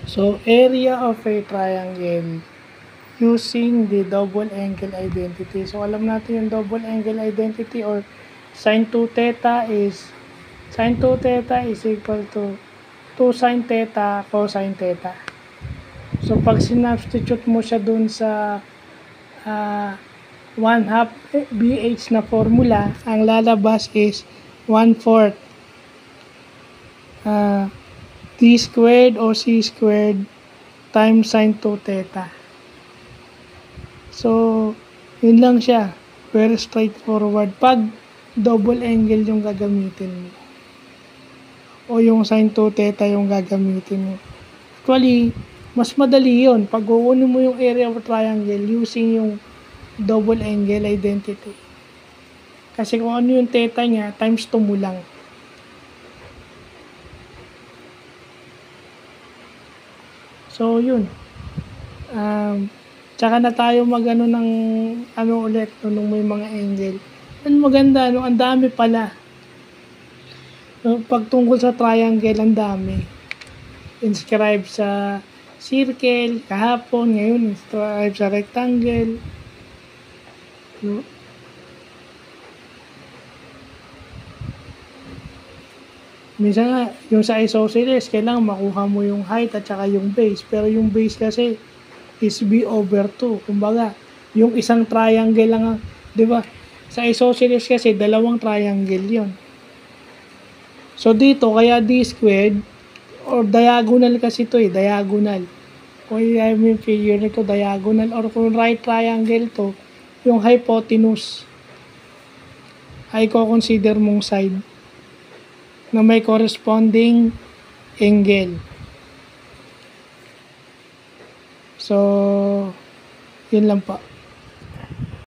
So, area of a triangle using the double angle identity. So, alam natin yung double angle identity or sin 2 theta is equal to 2 sin theta cosine theta. So, pag sinubstitute mo siya dun sa 1/2 BH na formula, ang lalabas is 1/4 t squared o c squared times sin 2 theta. So, yun lang siya. Very straightforward. Pag double angle yung gagamitin mo. O yung sin 2 theta yung gagamitin mo. Actually, mas madali yun. Pag uunin mo yung area of a triangle using yung double angle identity. Kasi kung ano yung theta niya, times 2 mo lang. So, yun. Tsaka na tayo mag-ano ng ulit nung may mga angle. Ang maganda, ang dami pala. Pag tungkol sa triangle, ang dami. Inscribe sa circle, kahapon, ngayon, inscribe sa rectangle. No? Minsan nga, yung sa isosceles, kailangan makuha mo yung height at saka yung base. Pero yung base kasi is b over 2. Kumbaga, yung isang triangle lang, di ba? Sa isosceles kasi, dalawang triangle yon. So, dito, kaya d squared, or diagonal kasi ito diagonal. Kung yung figure nito, diagonal, or kung right triangle to, yung hypotenuse, ay ko-consider mong side na may corresponding angle. So, yun lang pa.